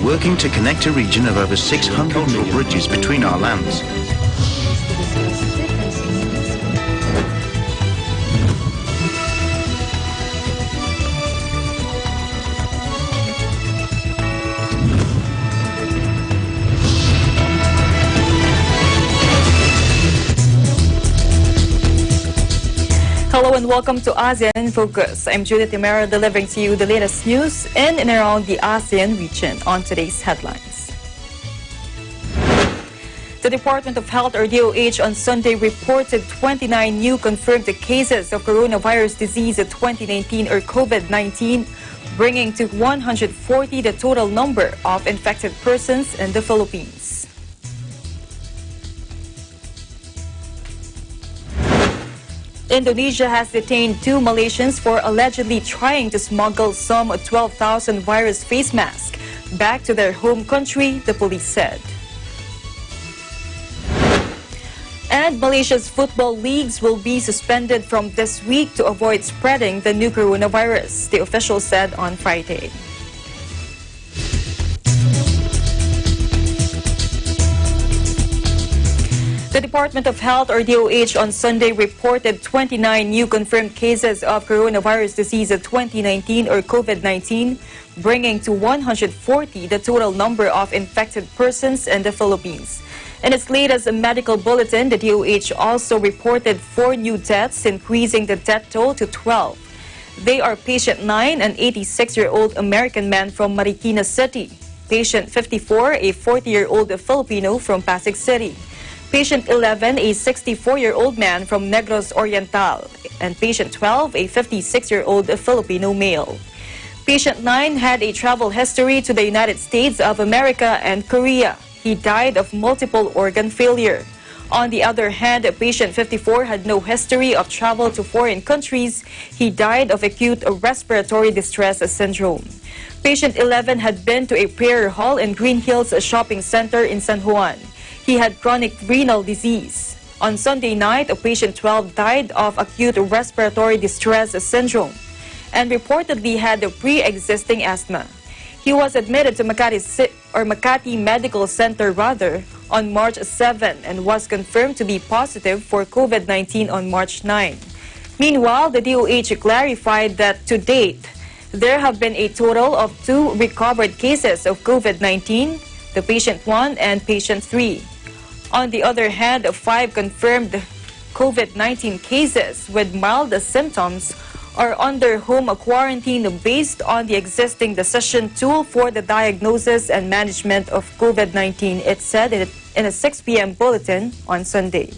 We're working to connect a region of over 600 cultural bridges between our lands. Hello and welcome to ASEAN in Focus. I'm Judith Imera, delivering to you the latest news in and around the ASEAN region on today's headlines. The Department of Health, or DOH, on Sunday reported 29 new confirmed cases of coronavirus disease 2019 or COVID-19, bringing to 140 the total number of infected persons in the Philippines. Indonesia has detained 2 Malaysians for allegedly trying to smuggle some 12,000 virus face masks back to their home country, the police said. And Malaysia's football leagues will be suspended from this week to avoid spreading the new coronavirus, the official said on Friday. The Department of Health, or DOH, on Sunday reported 29 new confirmed cases of coronavirus disease 2019 or COVID-19, bringing to 140 the total number of infected persons in the Philippines. In its latest medical bulletin, the DOH also reported 4 new deaths, increasing the death toll to 12. They are patient 9, an 86-year-old American man from Marikina City, patient 54, a 40-year-old Filipino from Pasig City, patient 11, a 64-year-old man from Negros Oriental, and patient 12, a 56-year-old Filipino male. Patient 9 had a travel history to the United States of America and Korea. He died of multiple organ failure. On the other hand, patient 54 had no history of travel to foreign countries. He died of acute respiratory distress syndrome. Patient 11 had been to a prayer hall in Green Hills Shopping Center in San Juan. He had chronic renal disease. On Sunday night, patient 12 died of acute respiratory distress syndrome and reportedly had a pre-existing asthma. He was admitted to Makati Medical Center on March 7 and was confirmed to be positive for COVID-19 on March 9. Meanwhile, the DOH clarified that to date, there have been a total of 2 recovered cases of COVID-19, the patient 1 and patient 3. On the other hand, 5 confirmed COVID-19 cases with mild symptoms are under home quarantine based on the existing decision tool for the diagnosis and management of COVID-19, it said in a 6 p.m. bulletin on Sunday.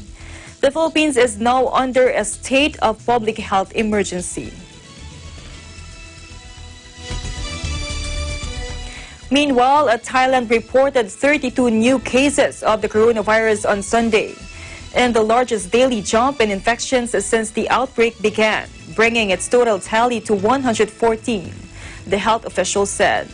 The Philippines is now under a state of public health emergency. Meanwhile, Thailand reported 32 new cases of the coronavirus on Sunday, and the largest daily jump in infections since the outbreak began, bringing its total tally to 114, the health official said.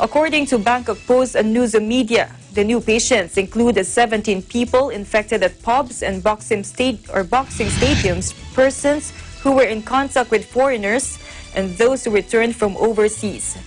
According to Bangkok Post news media, the new patients include 17 people infected at pubs and boxing stadiums, persons who were in contact with foreigners, and those who returned from overseas.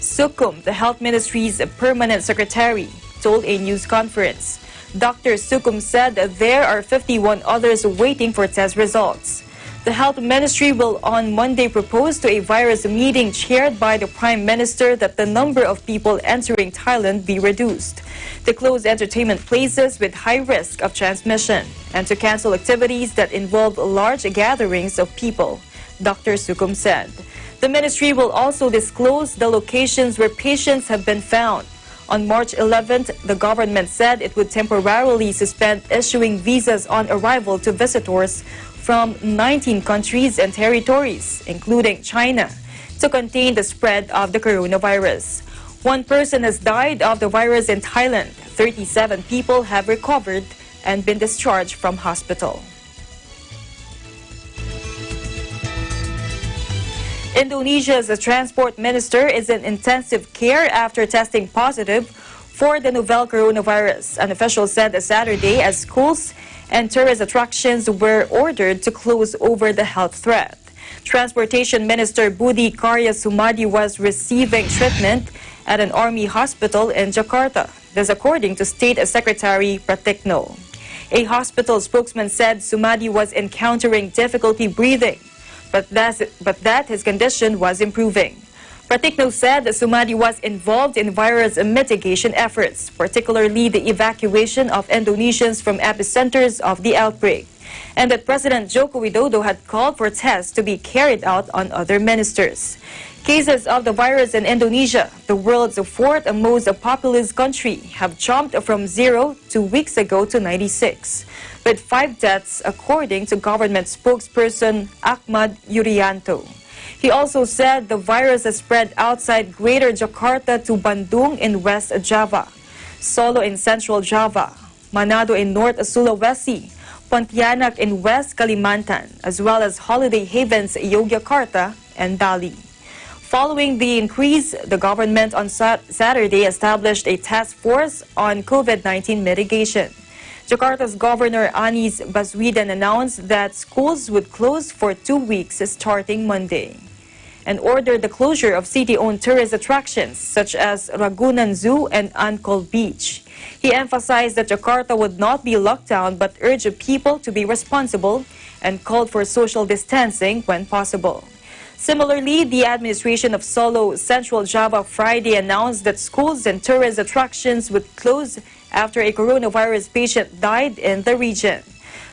Sukum, the Health Ministry's permanent secretary, told a news conference. Dr. Sukum said that there are 51 others waiting for test results. The Health Ministry will on Monday propose to a virus meeting chaired by the Prime Minister that the number of people entering Thailand be reduced, to close entertainment places with high risk of transmission, and to cancel activities that involve large gatherings of people, Dr. Sukum said. The ministry will also disclose the locations where patients have been found. On March 11th, the government said it would temporarily suspend issuing visas on arrival to visitors from 19 countries and territories, including China, to contain the spread of the coronavirus. 1 person has died of the virus in Thailand. 37 people have recovered and been discharged from hospital. Indonesia's transport minister is in intensive care after testing positive for the novel coronavirus, an official said Saturday, as schools and tourist attractions were ordered to close over the health threat. Transportation Minister Budi Karya Sumadi was receiving treatment at an army hospital in Jakarta. This according to State Secretary Pratikno. A hospital spokesman said Sumadi was encountering difficulty breathing, but that his condition was improving. Pratikno said that Sumadi was involved in virus mitigation efforts, particularly the evacuation of Indonesians from epicenters of the outbreak, and that President Joko Widodo had called for tests to be carried out on other ministers. Cases of the virus in Indonesia, the world's fourth most populous country, have jumped from 0 2 weeks ago to 96, with 5 deaths according to government spokesperson Ahmad Yuryanto. He also said the virus has spread outside Greater Jakarta to Bandung in West Java, Solo in Central Java, Manado in North Sulawesi, Pontianak in West Kalimantan, as well as holiday havens Yogyakarta and Bali. Following the increase, the government on Saturday established a task force on COVID-19 mitigation. Jakarta's Governor Anies Baswedan announced that schools would close for 2 weeks starting Monday, and ordered the closure of city-owned tourist attractions such as Ragunan Zoo and Ancol Beach. He emphasized that Jakarta would not be locked down but urged people to be responsible and called for social distancing when possible. Similarly, the administration of Solo, Central Java, Friday announced that schools and tourist attractions would close after a coronavirus patient died in the region.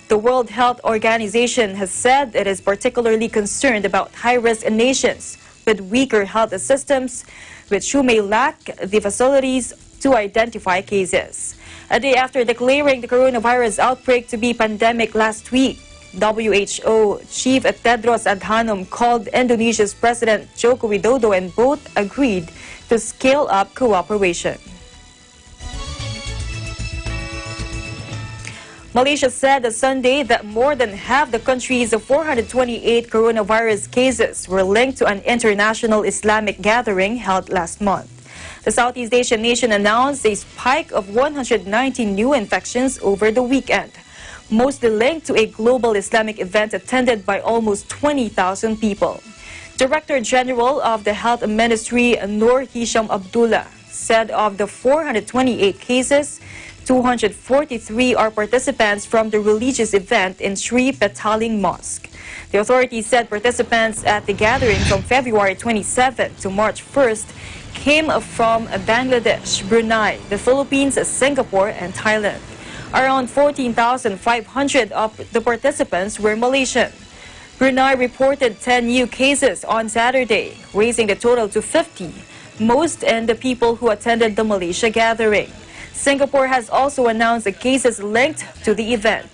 The World Health Organization has said it is particularly concerned about high-risk nations with weaker health systems, which may lack the facilities to identify cases. A day after declaring the coronavirus outbreak to be pandemic last week, WHO Chief Tedros Adhanom called Indonesia's President Joko Widodo and both agreed to scale up cooperation. Malaysia said on Sunday that more than half the country's 428 coronavirus cases were linked to an international Islamic gathering held last month. The Southeast Asian nation announced a spike of 119 new infections over the weekend, mostly linked to a global Islamic event attended by almost 20,000 people. Director General of the Health Ministry, Nur Hisham Abdullah, said of the 428 cases, 243 are participants from the religious event in Sri Petaling Mosque. The authorities said participants at the gathering from February 27 to March 1st came from Bangladesh, Brunei, the Philippines, Singapore, and Thailand. Around 14,500 of the participants were Malaysian. Brunei reported 10 new cases on Saturday, raising the total to 50, most in the people who attended the Malaysia gathering. Singapore has also announced the cases linked to the event.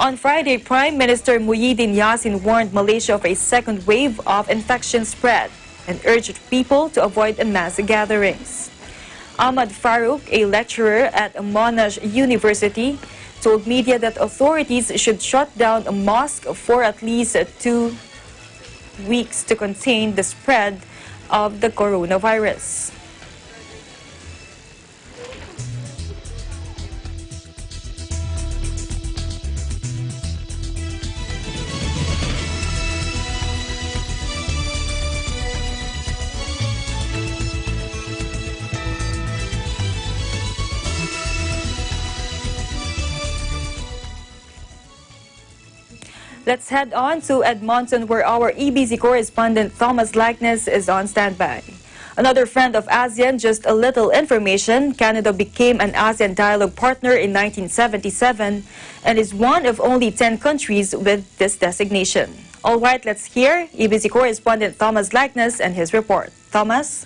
On Friday, Prime Minister Muhyiddin Yassin warned Malaysia of a second wave of infection spread and urged people to avoid mass gatherings. Ahmad Farouk, a lecturer at Monash University, told media that authorities should shut down a mosque for at least 2 weeks to contain the spread of the coronavirus. Let's head on to Edmonton, where our EBC correspondent Thomas Likeness is on standby. Another friend of ASEAN, just a little information, Canada became an ASEAN dialogue partner in 1977 and is one of only 10 countries with this designation. All right, let's hear EBC correspondent Thomas Likeness and his report. Thomas?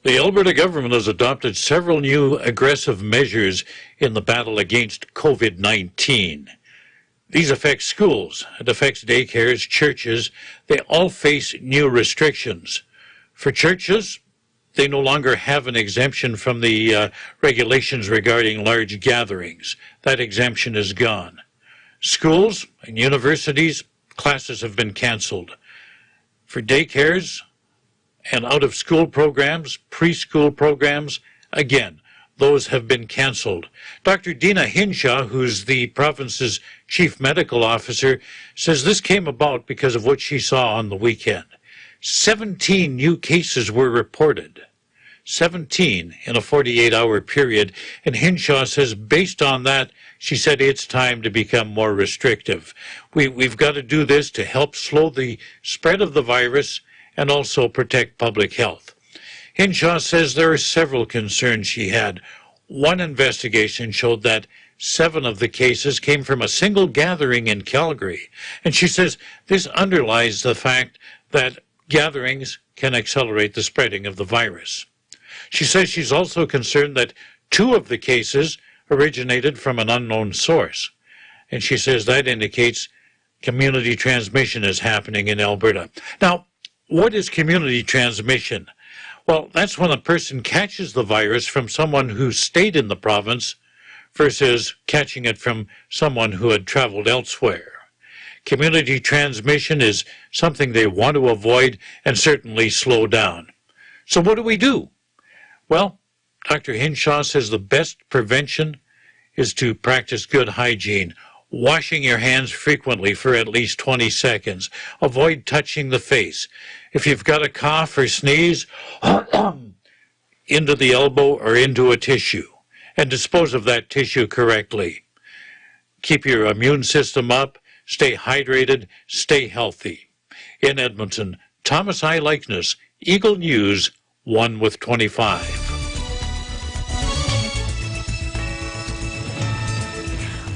The Alberta government has adopted several new aggressive measures in the battle against COVID-19. These affect schools, it affects daycares, churches. They all face new restrictions. For churches, they no longer have an exemption from the regulations regarding large gatherings. That exemption is gone. Schools and universities, classes have been canceled. For daycares and out-of-school programs, preschool programs, again, those have been canceled. Dr. Dina Hinshaw, who's the province's chief medical officer, says this came about because of what she saw on the weekend. 17 new cases were reported. 17 in a 48-hour period. And Hinshaw says based on that, she said it's time to become more restrictive. We've got to do this to help slow the spread of the virus and also protect public health. Hinshaw says there are several concerns she had. One investigation showed that 7 of the cases came from a single gathering in Calgary. And she says this underlies the fact that gatherings can accelerate the spreading of the virus. She says she's also concerned that 2 of the cases originated from an unknown source. And she says that indicates community transmission is happening in Alberta. Now, what is community transmission? Well, that's when a person catches the virus from someone who stayed in the province versus catching it from someone who had traveled elsewhere. Community transmission is something they want to avoid and certainly slow down. So what do we do? Well, Dr. Hinshaw says the best prevention is to practice good hygiene, washing your hands frequently for at least 20 seconds. Avoid touching the face. If you've got a cough or sneeze, into the elbow or into a tissue, and dispose of that tissue correctly. Keep your immune system up, stay hydrated, stay healthy. In Edmonton, Thomas I. Likeness, Eagle News, 1 with 25.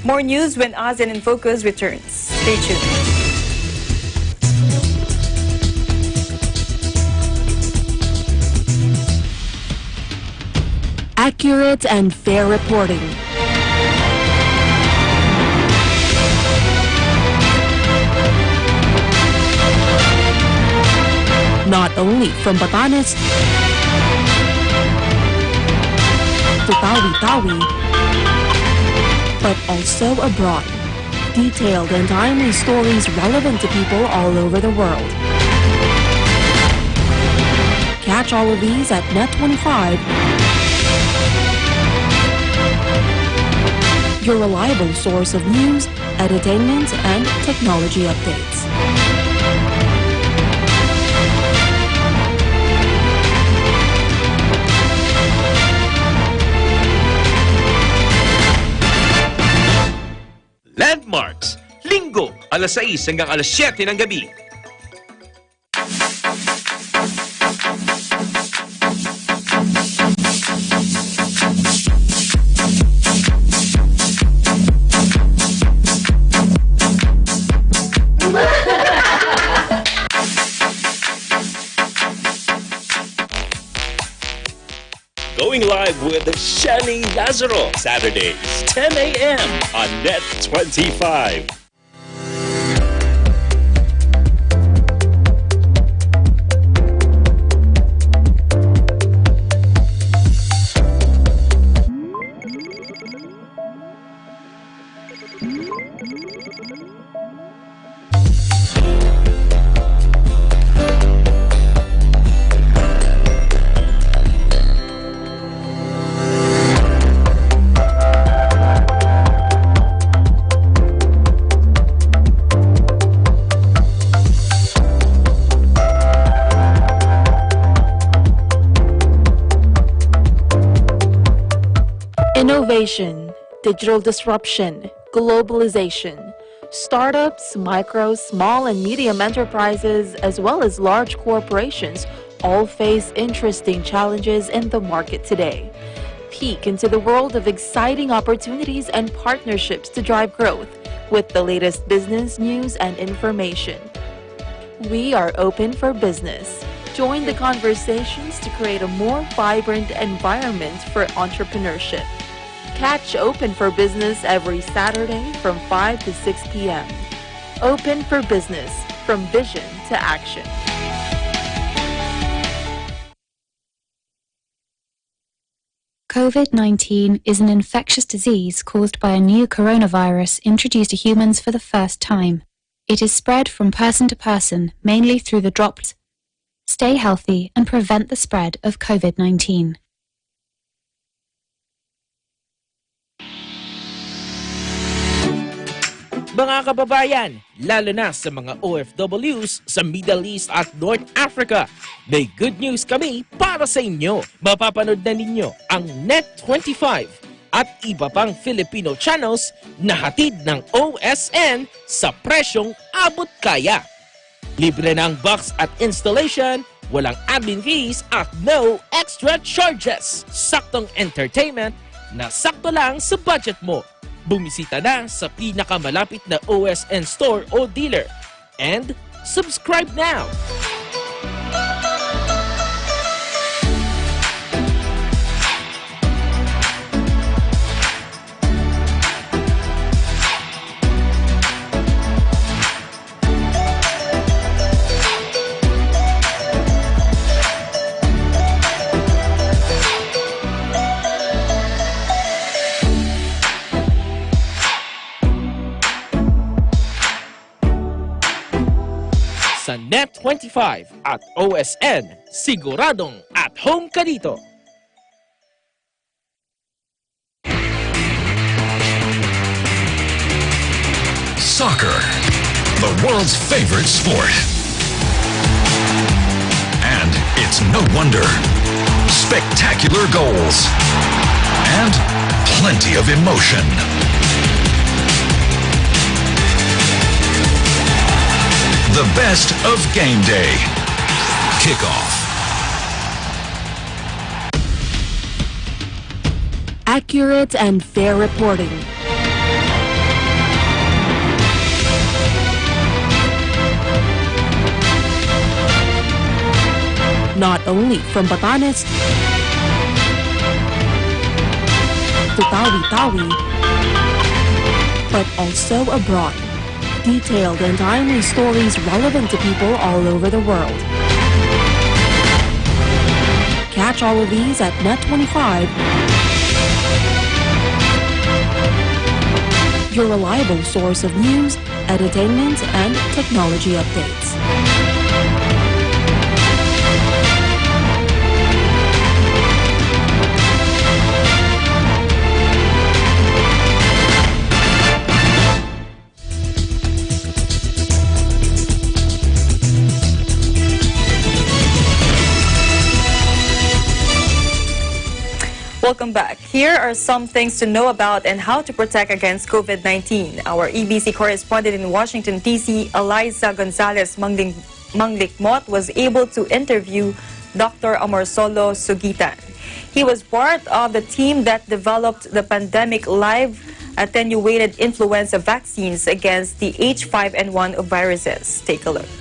More news when ASEAN in Focus returns. Stay tuned. Accurate and fair reporting. Not only from Batanes to Tawi-Tawi, but also abroad. Detailed and timely stories relevant to people all over the world. Catch all of these at Net25, your reliable source of news, entertainment, and technology updates. Landmarks, Linggo, alas 6 hanggang alas 7 ng gabi. Going live with Shani Lazaro, Saturdays, 10 a.m. on Net 25. Innovation, digital disruption, globalization, startups, micro, small and medium enterprises, as well as large corporations all face interesting challenges in the market today. Peek into the world of exciting opportunities and partnerships to drive growth with the latest business news and information. We are open for business. Join the conversations to create a more vibrant environment for entrepreneurship. Catch Open for Business every Saturday from 5 to 6 p.m. Open for Business, from vision to action. COVID-19 is an infectious disease caused by a new coronavirus introduced to humans for the first time. It is spread from person to person, mainly through the droplets. Stay healthy and prevent the spread of COVID-19. Mga kababayan, lalo na sa mga OFWs sa Middle East at North Africa, may good news kami para sa inyo. Mapapanood na ninyo ang Net25 at iba pang Filipino channels na hatid ng OSN sa presyong abot kaya. Libre na ang box at installation, walang admin fees at no extra charges. Saktong entertainment na sakto lang sa budget mo. Bumisita na sa pinakamalapit na OSN store o dealer and subscribe now! Sa Net25 at OSN, siguradong at home ka dito. Soccer, the world's favorite sport. And it's no wonder. Spectacular goals and plenty of emotion. The best of game day. Kickoff. Accurate and fair reporting. Not only from Batanes to Tawi-Tawi, but also abroad. Detailed and timely stories relevant to people all over the world. Catch all of these at Net25, your reliable source of news, entertainment, and technology updates. Welcome back. Here are some things to know about and how to protect against COVID-19. Our EBC correspondent in Washington, D.C., Eliza Gonzalez Manglikmot, was able to interview Dr. Amorsolo Sigita. He was part of the team that developed the pandemic live attenuated influenza vaccines against the H5N1 viruses. Take a look.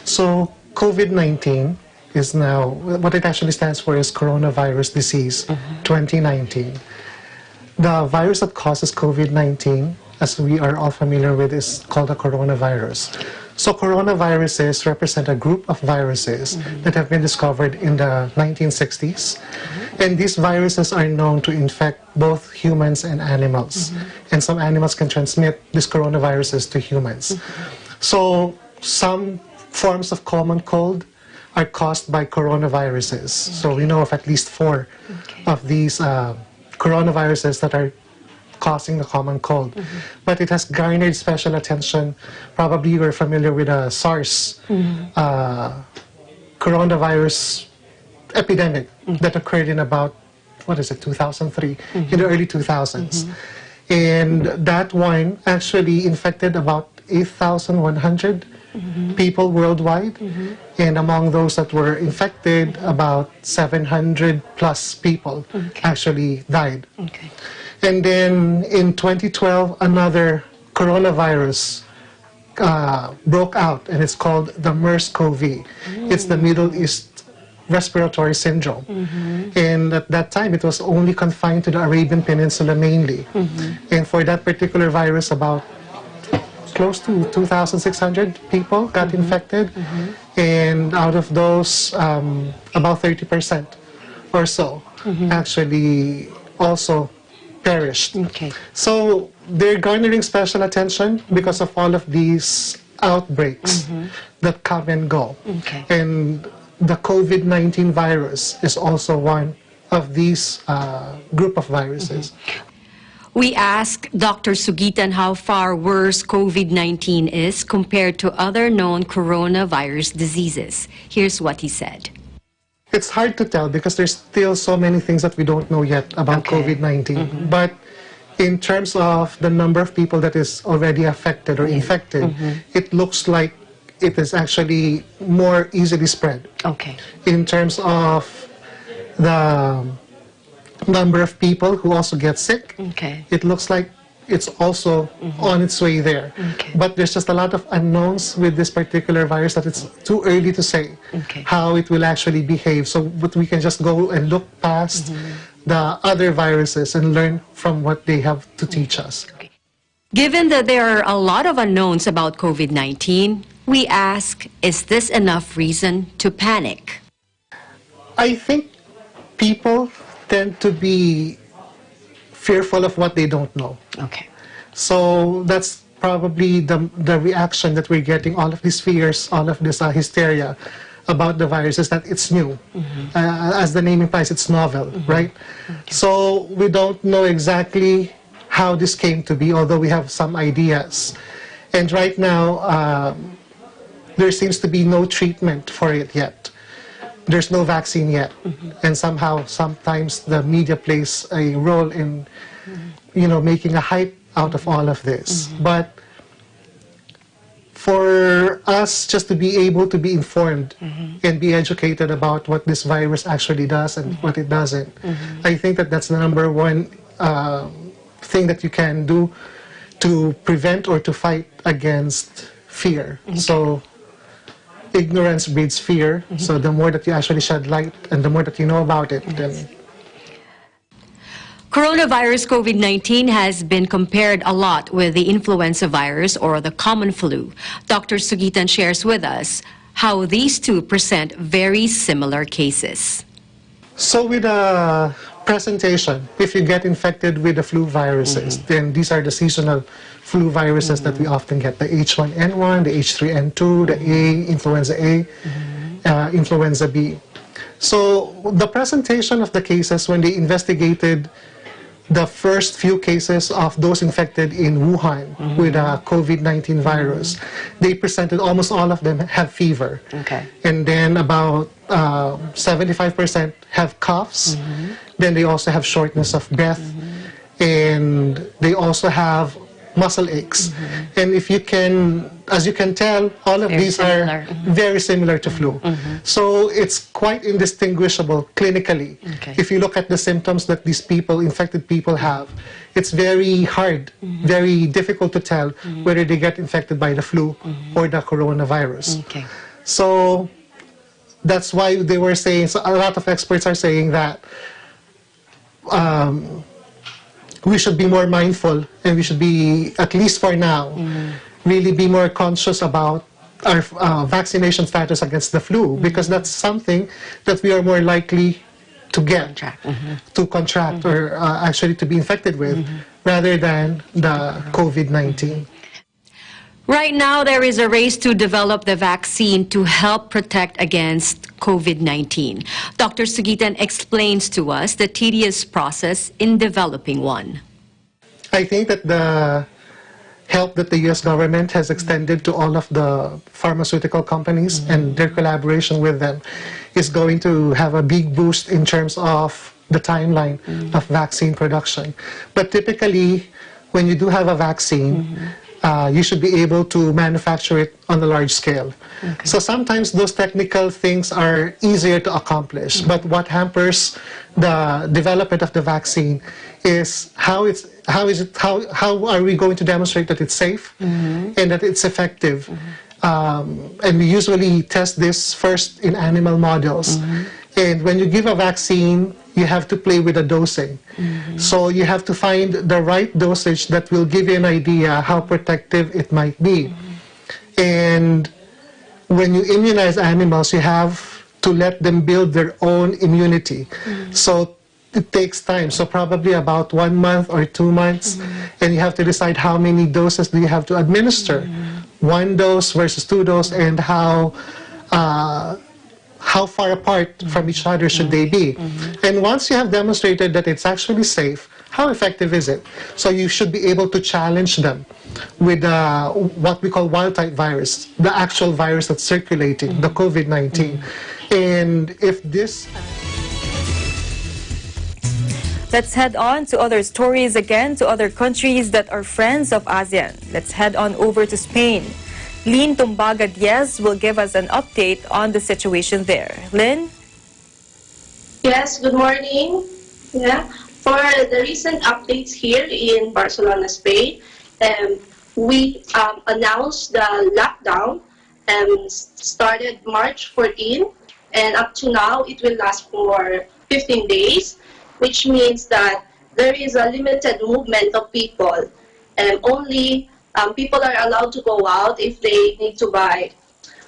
So, COVID-19 is now, what it actually stands for is coronavirus disease 2019. The virus that causes COVID-19, as we are all familiar with, is called a coronavirus. So coronaviruses represent a group of viruses that have been discovered in the 1960s. And these viruses are known to infect both humans and animals. And some animals can transmit these coronaviruses to humans. So some forms of common cold are caused by coronaviruses. So we know of at least 4 of these coronaviruses that are causing the common cold. But it has garnered special attention. Probably you're familiar with the SARS coronavirus epidemic that occurred in about, 2003, in the early 2000s. And that one actually infected about 8,100 people worldwide, and among those that were infected, about 700 plus people actually died. And then in 2012, another coronavirus broke out, and it's called the MERS-CoV. It's the Middle East Respiratory Syndrome. And at that time, it was only confined to the Arabian Peninsula mainly. And for that particular virus, about close to 2,600 people got infected, and out of those, about 30% or so actually also perished. So they're garnering special attention because of all of these outbreaks that come and go. And the COVID-19 virus is also one of these group of viruses. We asked Dr. Sigita how far worse COVID-19 is compared to other known coronavirus diseases. Here's what he said. It's hard to tell because there's still so many things that we don't know yet about COVID-19. But in terms of the number of people that is already affected or infected, it looks like it is actually more easily spread. Okay. In terms of the number of people who also get sick, it looks like it's also on its way there. But there's just a lot of unknowns with this particular virus that it's too early to say how it will actually behave. So but we can just go and look past the other viruses and learn from what they have to teach us. Given that there are a lot of unknowns about COVID-19, we ask, is this enough reason to panic? I think people tend to be fearful of what they don't know. Okay. So that's probably the reaction that we're getting, all of these fears, all of this hysteria about the virus is that it's new. As the name implies, it's novel, right? So we don't know exactly how this came to be, although we have some ideas. And right now, there seems to be no treatment for it yet. There's no vaccine yet. And somehow, sometimes the media plays a role in, making a hype out of all of this. But for us just to be able to be informed and be educated about what this virus actually does and what it doesn't, I think that that's the number one thing that you can do to prevent or to fight against fear. So ignorance breeds fear. So the more that you actually shed light and the more that you know about it, then... Coronavirus COVID-19 has been compared a lot with the influenza virus or the common flu. Dr. Sigita shares with us how these two present very similar cases. So with a presentation, if you get infected with the flu viruses, then these are the seasonal flu viruses that we often get, the H1N1, the H3N2, the A, influenza A, influenza B. So the presentation of the cases when they investigated the first few cases of those infected in Wuhan with a COVID-19 virus, they presented almost all of them have fever. And then about 75% have coughs. Then they also have shortness of breath. And they also have muscle aches. And if you can, as you can tell, all of these are very similar to flu. So it's quite indistinguishable clinically. If you look at the symptoms that these people, infected people have, it's very hard, very difficult to tell whether they get infected by the flu or the coronavirus. So that's why they were saying, so a lot of experts are saying that we should be more mindful and we should be, at least for now, really be more conscious about our vaccination status against the flu, because that's something that we are more likely to get, to contract or actually to be infected with, rather than the COVID-19. Right now, there is a race to develop the vaccine to help protect against COVID-19. Dr. Sigita explains to us the tedious process in developing one. I think that the help that the U.S. government has extended to all of the pharmaceutical companies and their collaboration with them is going to have a big boost in terms of the timeline of vaccine production. But typically, when you do have a vaccine, you should be able to manufacture it on a large scale. So sometimes those technical things are easier to accomplish, but what hampers the development of the vaccine is how are we going to demonstrate that it's safe and that it's effective. And we usually test this first in animal models. And when you give a vaccine, you have to play with the dosing. So you have to find the right dosage that will give you an idea how protective it might be. And when you immunize animals, you have to let them build their own immunity. So it takes time, so probably about 1 month or 2 months, and you have to decide how many doses do you have to administer. 1 dose versus 2 doses, and how how far apart from each other should they be? And once you have demonstrated that it's actually safe, how effective is it? So you should be able to challenge them with what we call wild-type virus, the actual virus that's circulating, the COVID-19. And if this... Let's head on to other stories again, to other countries that are friends of ASEAN. Let's head on over to Spain. Lynn Tumbaga Diaz will give us an update on the situation there. Lynn? Yes, good morning. Yeah. For the recent updates here in Barcelona, Spain, we announced the lockdown started March 14, and up to now it will last for 15 days, which means that there is a limited movement of people, and only people are allowed to go out if they need to buy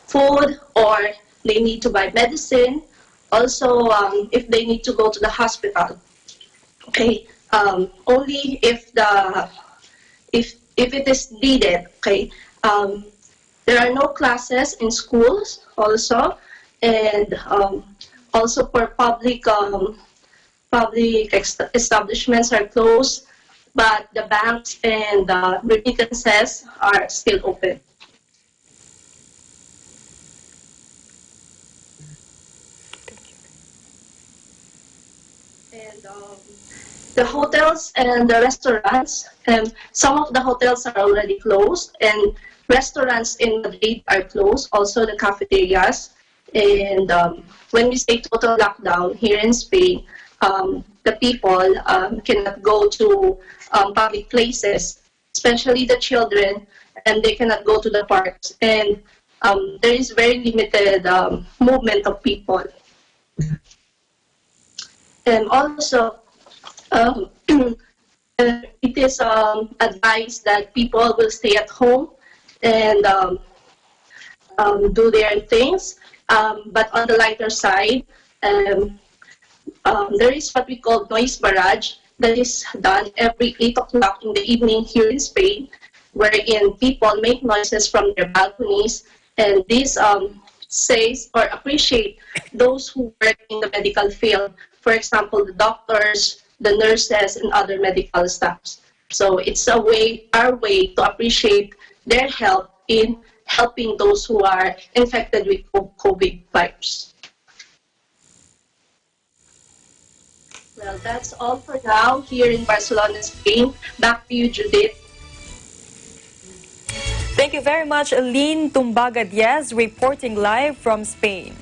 food or they need to buy medicine, also if they need to go to the hospital. Okay, only if it is needed. Okay, there are no classes in schools also, and also for public establishments are closed, but the banks and remittances are still open. The hotels and the restaurants, some of the hotels are already closed, and restaurants in Madrid are closed, also the cafeterias. And when we say total lockdown here in Spain, the people cannot go to public places, especially the children, and they cannot go to the parks. And there is very limited movement of people. And also, it is advised that people will stay at home and do their things. But on the lighter side, there is what we call noise barrage that is done every 8 o'clock in the evening here in Spain, wherein people make noises from their balconies, and this says or appreciate those who work in the medical field. For example, the doctors, the nurses, and other medical staffs. So it's our way to appreciate their help in helping those who are infected with COVID virus. Well, that's all for now here in Barcelona, Spain. Back to you, Judith. Thank you very much, Lynn Tumbaga Diaz, reporting live from Spain.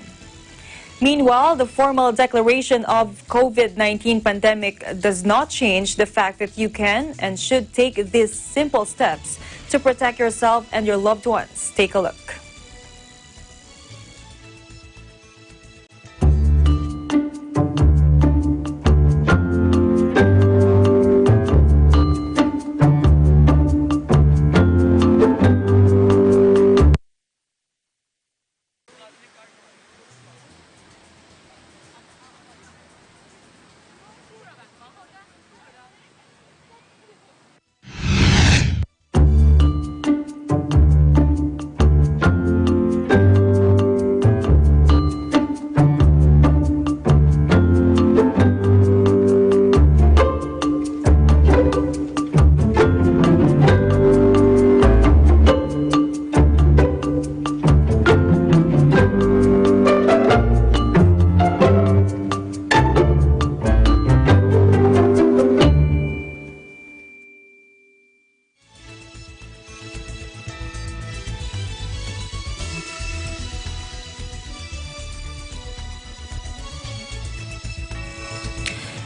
Meanwhile, the formal declaration of COVID-19 pandemic does not change the fact that you can and should take these simple steps to protect yourself and your loved ones. Take a look.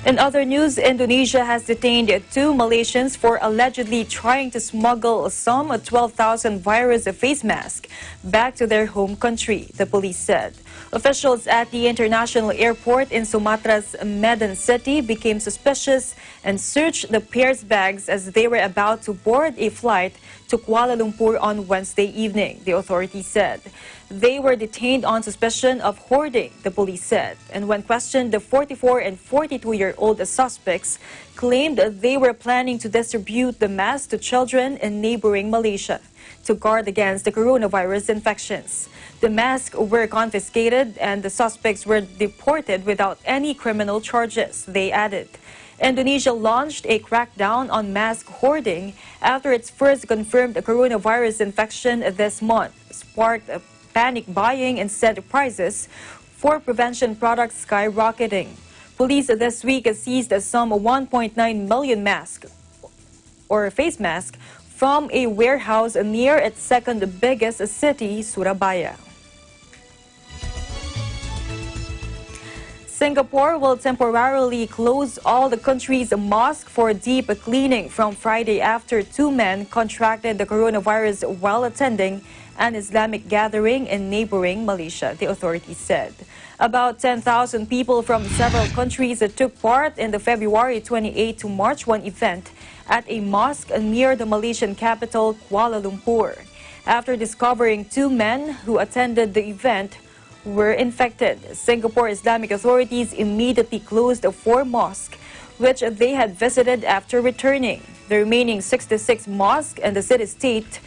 In other news, Indonesia has detained 2 Malaysians for allegedly trying to smuggle some 12,000 virus face masks back to their home country, the police said. Officials at the international airport in Sumatra's Medan City became suspicious and searched the pair's bags as they were about to board a flight to Kuala Lumpur on Wednesday evening, the authorities said. They were detained on suspicion of hoarding, the police said. And when questioned, the 44 and 42-year-old suspects claimed they were planning to distribute the masks to children in neighboring Malaysia to guard against the coronavirus infections. The masks were confiscated and the suspects were deported without any criminal charges, they added. Indonesia launched a crackdown on mask hoarding after its first confirmed coronavirus infection this month, sparked panic buying and sent prices for prevention products skyrocketing. Police this week seized some 1.9 million masks or face masks from a warehouse near its second biggest city, Surabaya. Singapore will temporarily close all the country's mosques for deep cleaning from Friday after 2 men contracted the coronavirus while attending an Islamic gathering in neighboring Malaysia, the authorities said. About 10,000 people from several countries took part in the February 28 to March 1 event at a mosque near the Malaysian capital, Kuala Lumpur. After discovering 2 men who attended the event were infected, Singapore Islamic authorities immediately closed 4 mosques, which they had visited after returning. The remaining 66 mosques in the city-state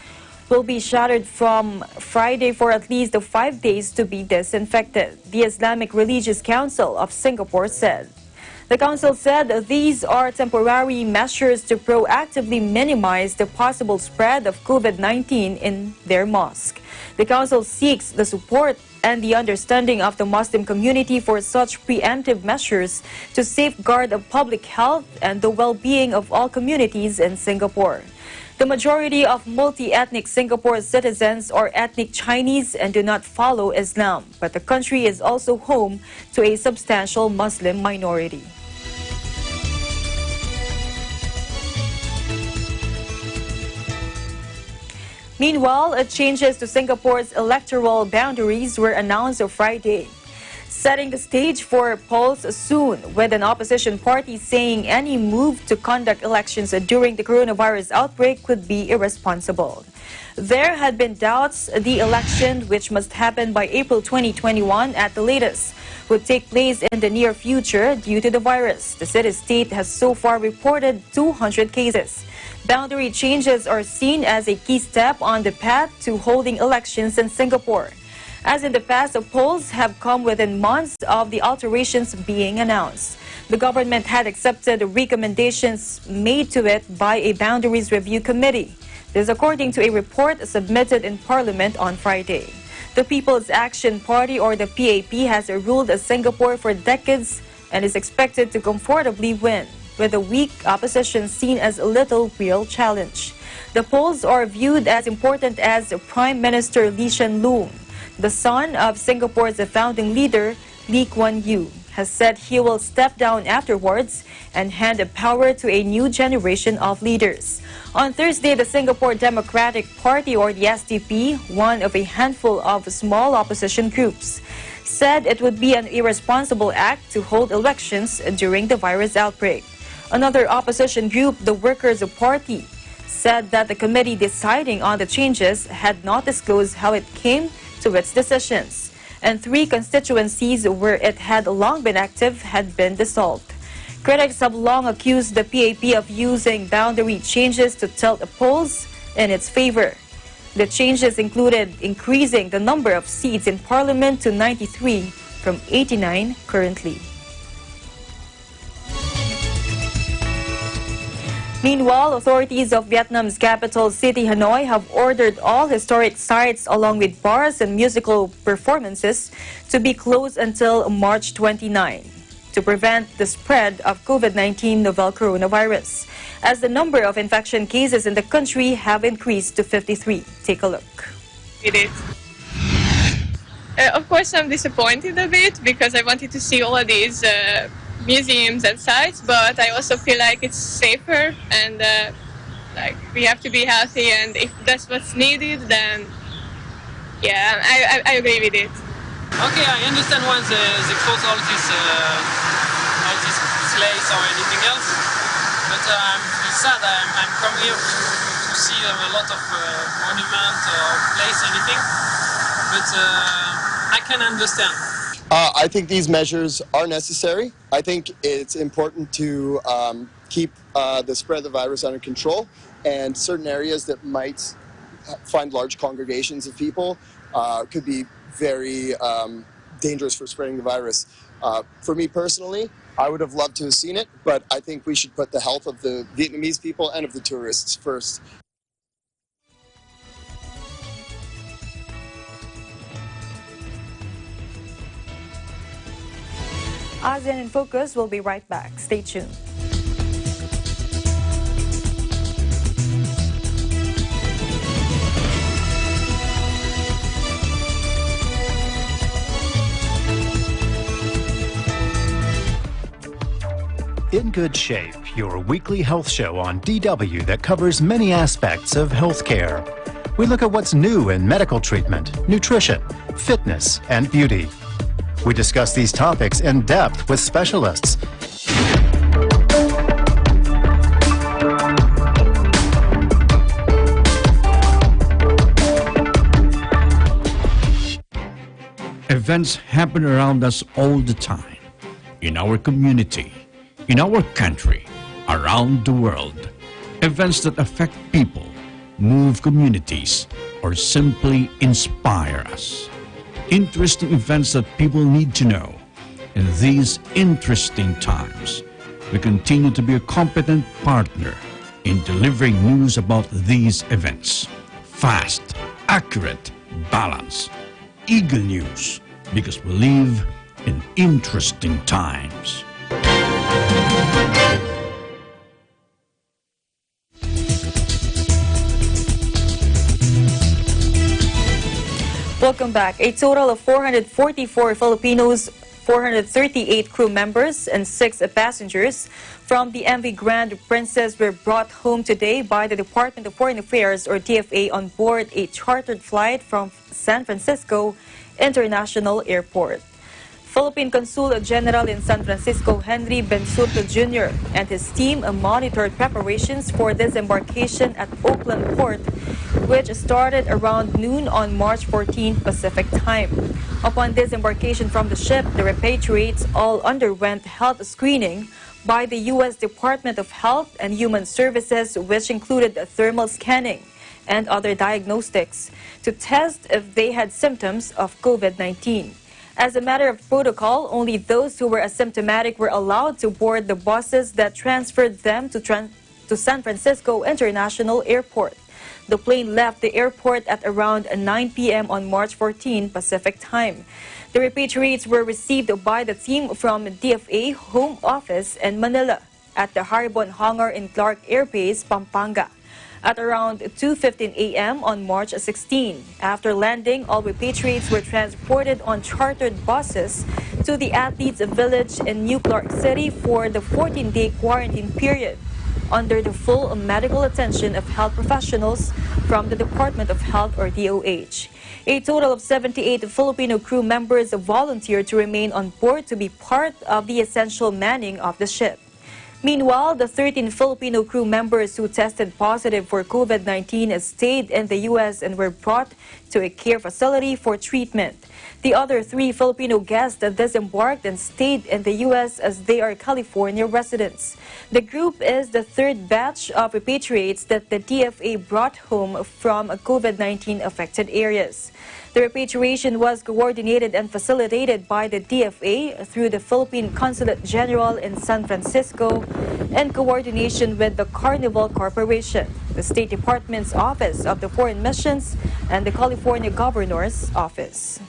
will be shuttered from Friday for at least 5 days to be disinfected, the Islamic Religious Council of Singapore said. The council said these are temporary measures to proactively minimize the possible spread of COVID-19 in their mosque. The council seeks the support and the understanding of the Muslim community for such preemptive measures to safeguard the public health and the well-being of all communities in Singapore. The majority of multi-ethnic Singapore citizens are ethnic Chinese and do not follow Islam, but the country is also home to a substantial Muslim minority. Meanwhile, changes to Singapore's electoral boundaries were announced on Friday, setting the stage for polls soon, with an opposition party saying any move to conduct elections during the coronavirus outbreak could be irresponsible. There had been doubts the election, which must happen by April 2021 at the latest, would take place in the near future due to the virus. The city-state has so far reported 200 cases. Boundary changes are seen as a key step on the path to holding elections in Singapore. As in the past, the polls have come within months of the alterations being announced. The government had accepted the recommendations made to it by a Boundaries Review Committee. This according to a report submitted in Parliament on Friday. The People's Action Party, or the PAP, has ruled Singapore for decades and is expected to comfortably win, with a weak opposition seen as a little real challenge. The polls are viewed as important as Prime Minister Lee Hsien Loong, the son of Singapore's founding leader Lee Kuan Yew, has said he will step down afterwards and hand the power to a new generation of leaders. On Thursday, the Singapore Democratic Party, or the SDP, one of a handful of small opposition groups, said it would be an irresponsible act to hold elections during the virus outbreak. Another opposition group, the Workers' Party, said that the committee deciding on the changes had not disclosed how it came to its decisions, and 3 constituencies where it had long been active had been dissolved. Critics have long accused the PAP of using boundary changes to tilt the polls in its favor. The changes included increasing the number of seats in Parliament to 93 from 89 currently. Meanwhile, authorities of Vietnam's capital city, Hanoi, have ordered all historic sites along with bars and musical performances to be closed until March 29 to prevent the spread of COVID-19 novel coronavirus, as the number of infection cases in the country have increased to 53. Take a look. It is. Of course, I'm disappointed a bit because I wanted to see all of these museums and sites, but I also feel like it's safer and like we have to be healthy, and if that's what's needed, then yeah, I agree with it. Okay, I understand once they close all these slates or anything else, but it's sad. I'm come here to see a lot of monument or place, anything, but I can understand. I think these measures are necessary. I think it's important to keep the spread of the virus under control, and certain areas that might find large congregations of people could be very dangerous for spreading the virus. For me personally, I would have loved to have seen it, but I think we should put the health of the Vietnamese people and of the tourists first. ASEAN in Focus will be right back. Stay tuned. In Good Shape, your weekly health show on DW that covers many aspects of healthcare. We look at what's new in medical treatment, nutrition, fitness, and beauty. We discuss these topics in depth with specialists. Events happen around us all the time, in our community, in our country, around the world. Events that affect people, move communities, or simply inspire us. Interesting events that people need to know. In these interesting times, we continue to be a competent partner in delivering news about these events. Fast, accurate, balanced, eagle news, because we live in interesting times. Welcome back. A total of 444 Filipinos, 438 crew members, and 6 passengers from the MV Grand Princess were brought home today by the Department of Foreign Affairs, or DFA, on board a chartered flight from San Francisco International Airport. Philippine Consul General in San Francisco, Henry Bensuto Jr., and his team monitored preparations for disembarkation at Oakland Port, which started around noon on March 14 Pacific time. Upon disembarkation from the ship, the repatriates all underwent health screening by the U.S. Department of Health and Human Services, which included thermal scanning and other diagnostics to test if they had symptoms of COVID-19. As a matter of protocol, only those who were asymptomatic were allowed to board the buses that transferred them to San Francisco International Airport. The plane left the airport at around 9 p.m. on March 14 Pacific time. The repatriates were received by the team from DFA Home Office in Manila at the Haribon Hangar in Clark Air Base, Pampanga, at around 2:15 a.m. on March 16. After landing, all repatriates were transported on chartered buses to the Athletes Village in New Clark City for the 14-day quarantine period, under the full medical attention of health professionals from the Department of Health, or DOH. A total of 78 Filipino crew members volunteered to remain on board to be part of the essential manning of the ship. Meanwhile, the 13 Filipino crew members who tested positive for COVID-19 stayed in the U.S. and were brought to a care facility for treatment. The other 3 Filipino guests disembarked and stayed in the U.S. as they are California residents. The group is the 3rd batch of repatriates that the DFA brought home from COVID-19 affected areas. The repatriation was coordinated and facilitated by the DFA through the Philippine Consulate General in San Francisco in coordination with the Carnival Corporation, the State Department's Office of the Foreign Missions, and the California Governor's Office.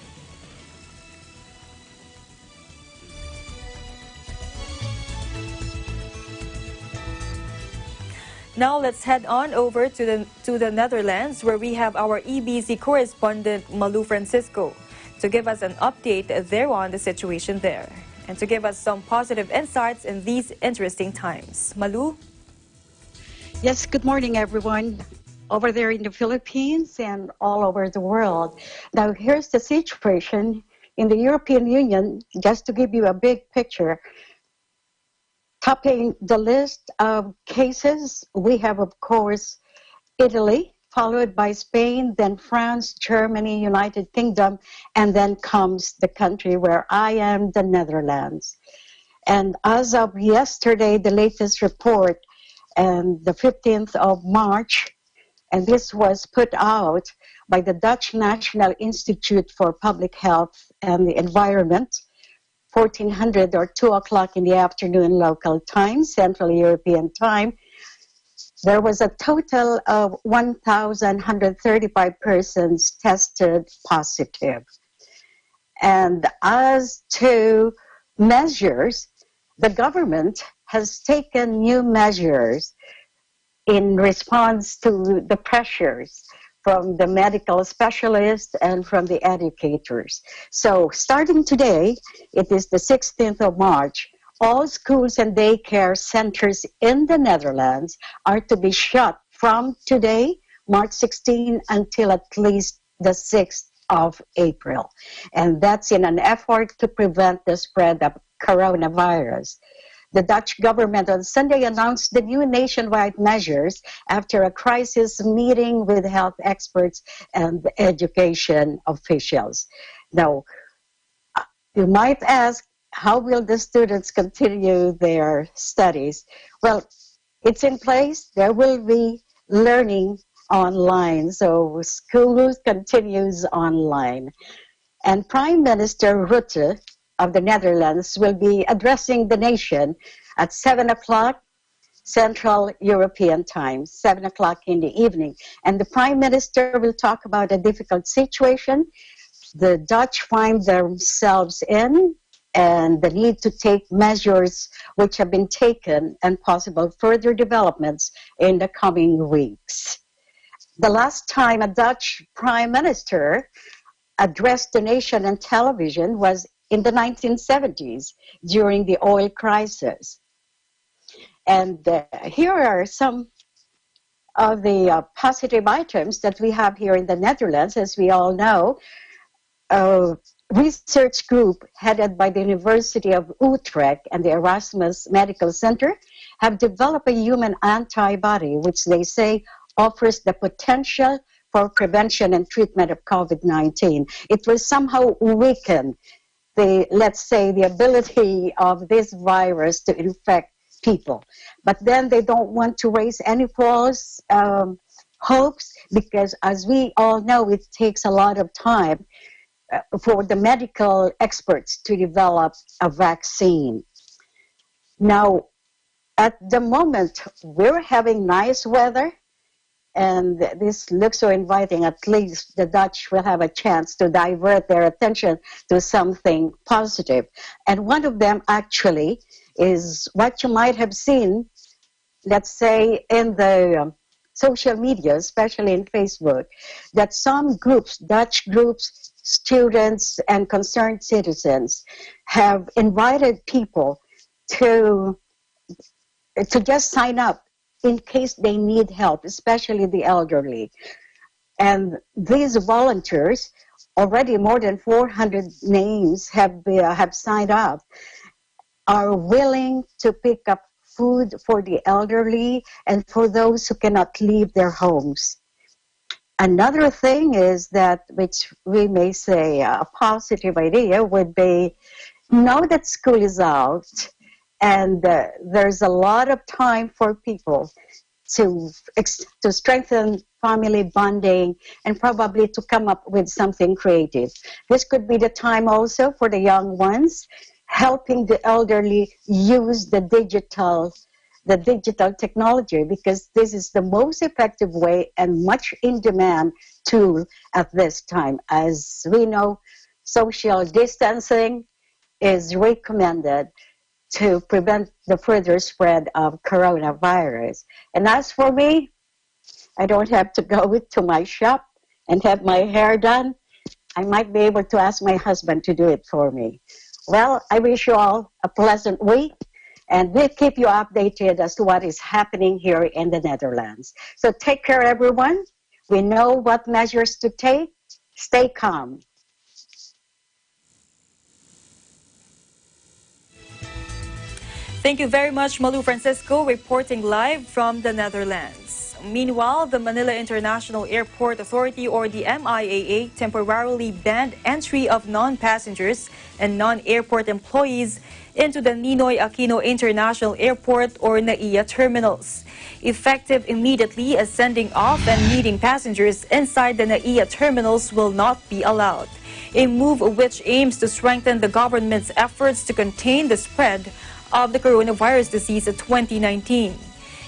Now let's head on over to the Netherlands, where we have our EBC correspondent Malu Francisco to give us an update there on the situation there and to give us some positive insights in these interesting times. Malu? Yes, good morning everyone over there in the Philippines and all over the world. Now here's the situation in the European Union, just to give you a big picture. Topping the list of cases, we have, of course, Italy, followed by Spain, then France, Germany, United Kingdom, and then comes the country where I am, the Netherlands. And as of yesterday, the latest report, and the 15th of March, And this was put out by the Dutch National Institute for Public Health and the Environment, 1400 or 2 o'clock in the afternoon local time, Central European time. There was a total of 1,135 persons tested positive. And as to measures, the government has taken new measures in response to the pressures from the medical specialists and from the educators. So starting today, it is the 16th of March, all schools and daycare centers in the Netherlands are to be shut from today, March 16, until at least the 6th of April. And that's in an effort to prevent the spread of coronavirus. The Dutch government on Sunday announced the new nationwide measures after a crisis meeting with health experts and education officials. Now, you might ask, how will the students continue their studies? Well, it's in place. There will be learning online, so school continues online. And Prime Minister Rutte of the Netherlands will be addressing the nation at 7 o'clock Central European time, 7 o'clock in the evening. And the Prime Minister will talk about a difficult situation the Dutch find themselves in and the need to take measures which have been taken and possible further developments in the coming weeks. The last time a Dutch Prime Minister addressed the nation on television was in the 1970s during the oil crisis. And here are some of the positive items that we have here in the Netherlands. As we all know, a research group headed by the University of Utrecht and the Erasmus Medical Center have developed a human antibody which they say offers the potential for prevention and treatment of COVID-19. It will somehow weaken the, let's say, the ability of this virus to infect people. But then they don't want to raise any false hopes because, as we all know, it takes a lot of time for the medical experts to develop a vaccine. Now, at the moment, we're having nice weather, and this looks so inviting. At least the Dutch will have a chance to divert their attention to something positive. And one of them actually is what you might have seen, let's say, in the social media, especially in Facebook, that some groups, Dutch groups, students, and concerned citizens have invited people to just sign up in case they need help, especially the elderly. And these volunteers, already more than 400 names have signed up, are willing to pick up food for the elderly and for those who cannot leave their homes. Another thing is that, which we may say a positive idea, would be now that school is out and there's a lot of time for people to strengthen family bonding and probably to come up with something creative. This could be the time also for the young ones, helping the elderly use the digital technology, because this is the most effective way and much in demand tool at this time. As we know, social distancing is recommended to prevent the further spread of coronavirus. And as for me, I don't have to go to my shop and have my hair done. I might be able to ask my husband to do it for me. Well, I wish you all a pleasant week, and we'll keep you updated as to what is happening here in the Netherlands. So take care, everyone. We know what measures to take. Stay calm. Thank you very much, Malu Francisco, reporting live from the Netherlands. Meanwhile, the Manila International Airport Authority, or the MIAA, temporarily banned entry of non-passengers and non-airport employees into the Ninoy Aquino International Airport or NAIA terminals. Effective immediately, as sending off and meeting passengers inside the NAIA terminals will not be allowed, a move which aims to strengthen the government's efforts to contain the spread of the coronavirus disease of 2019.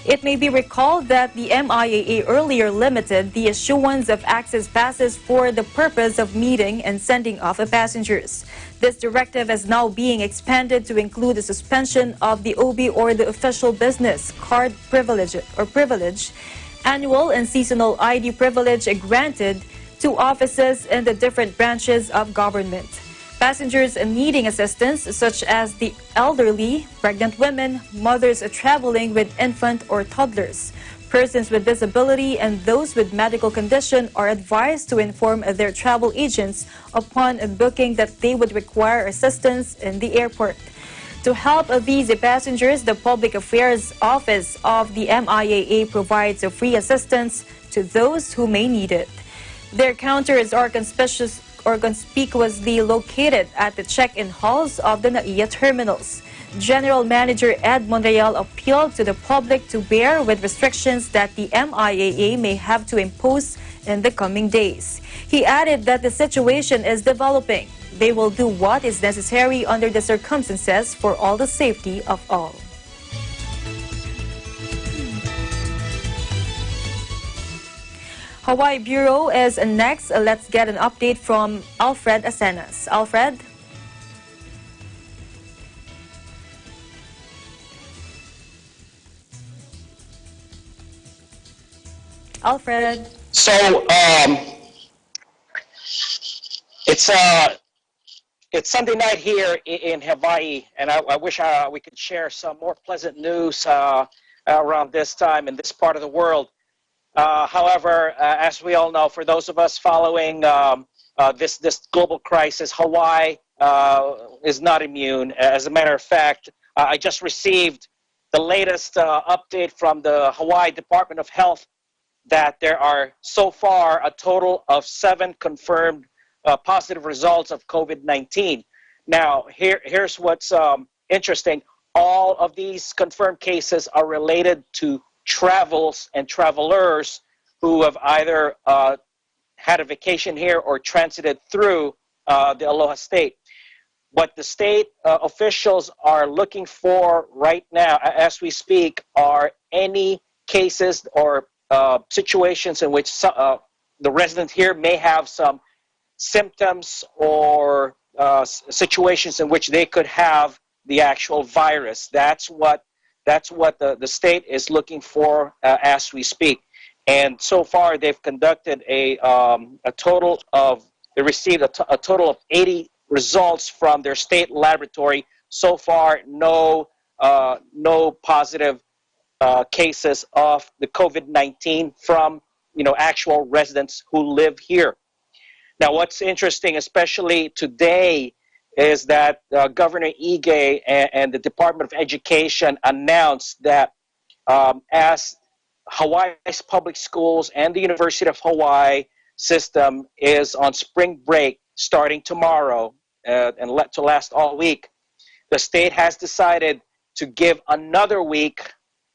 It may be recalled that the MIAA earlier limited the issuance of access passes for the purpose of meeting and sending off of passengers. This directive is now being expanded to include the suspension of the OB or the official business card privilege, annual and seasonal ID privilege granted to offices in the different branches of government. Passengers needing assistance, such as the elderly, pregnant women, mothers traveling with infant or toddlers, persons with disability, and those with medical condition are advised to inform their travel agents upon booking that they would require assistance in the airport. To help these passengers, the Public Affairs Office of the MIAA provides a free assistance to those who may need it. Their counters are conspicuously located at the check-in halls of the NAIA terminals. General Manager Ed Monreal appealed to the public to bear with restrictions that the MIAA may have to impose in the coming days. He added that the situation is developing. They will do what is necessary under the circumstances for all the safety of all. Hawaii Bureau is next. Let's get an update from Alfred Asenas. Alfred? Alfred? So, it's Sunday night here in Hawaii, and I wish we could share some more pleasant news around this time in this part of the world. However, as we all know, for those of us following this global crisis, Hawaii is not immune. As a matter of fact, I just received the latest update from the Hawaii Department of Health that there are so far a total of 7 confirmed positive results of COVID-19. Now, here's what's interesting. All of these confirmed cases are related to travels and travelers who have either had a vacation here or transited through the Aloha State. What the state officials are looking for right now, as we speak, are any cases or situations in which the resident here may have some symptoms or situations in which they could have the actual virus. That's what the state is looking for as we speak. And so far, they've conducted they received a total of 80 results from their state laboratory. So far, no positive cases of the COVID-19 from actual residents who live here. Now, what's interesting, especially today, is that Governor Ige and the Department of Education announced that as Hawaii's public schools and the University of Hawaii system is on spring break starting tomorrow and to last all week, the state has decided to give another week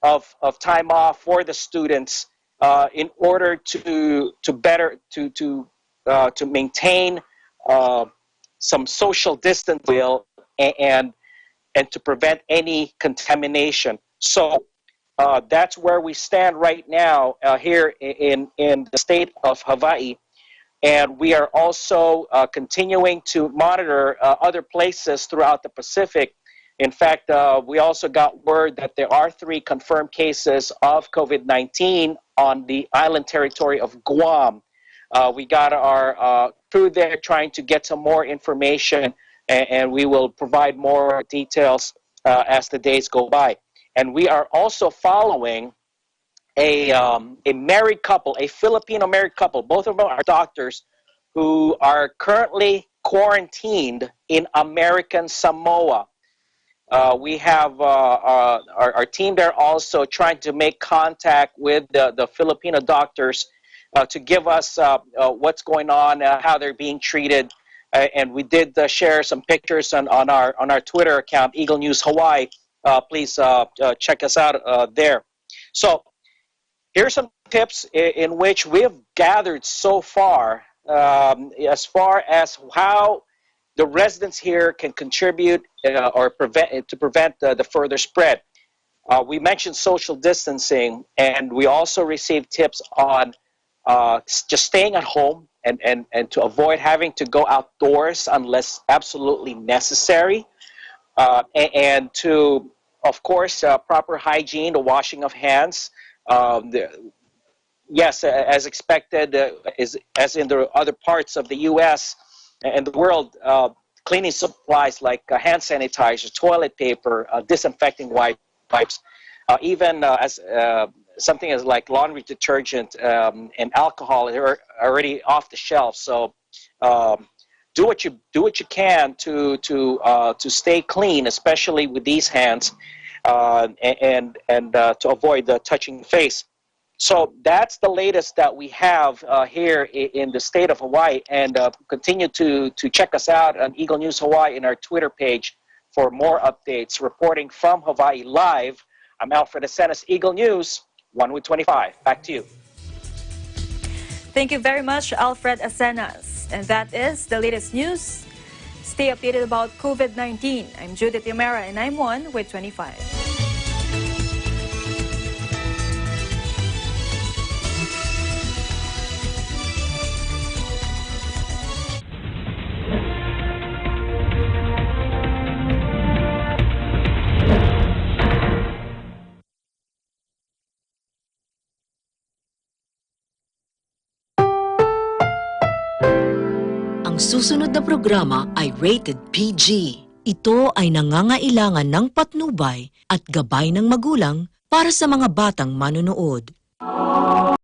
of time off for the students in order to maintain some social distance and to prevent any contamination. So that's where we stand right now here in the state of Hawaii. And we are also continuing to monitor other places throughout the Pacific. In fact, we also got word that there are 3 confirmed cases of COVID-19 on the island territory of Guam. We got our crew there trying to get some more information, and we will provide more details as the days go by. And we are also following a married couple, a Filipino married couple. Both of them are doctors who are currently quarantined in American Samoa. We have our team there also trying to make contact with the Filipino doctors to give us what's going on, how they're being treated. and we did share some pictures on our Twitter account, Eagle News Hawaii. Please check us out there. So here's some tips in which we have gathered so far as how the residents here can contribute or prevent the further spread. We mentioned social distancing, and we also received tips on just staying at home and to avoid having to go outdoors unless absolutely necessary, and to, of course, proper hygiene, the washing of hands. Yes, as expected, as in the other parts of the U.S. and the world, cleaning supplies like hand sanitizer, toilet paper, disinfecting wipes, even as something as like laundry detergent and alcohol are already off the shelf. So do what you can to stay clean, especially with these hands, and to avoid touching the face. So that's the latest that we have here in the state of Hawaii, and continue to check us out on Eagle News Hawaii in our Twitter page for more updates. Reporting from Hawaii Live, I'm Alfred Asenas, Eagle News, 1/25. Back to you. Thank you very much, Alfred Asenas. And that is the latest news. Stay updated about COVID-19. I'm Judith Yamera, and I'm 1 with 25. Susunod na programa ay rated PG. Ito ay nangangailangan ng patnubay at gabay ng magulang para sa mga batang manonood.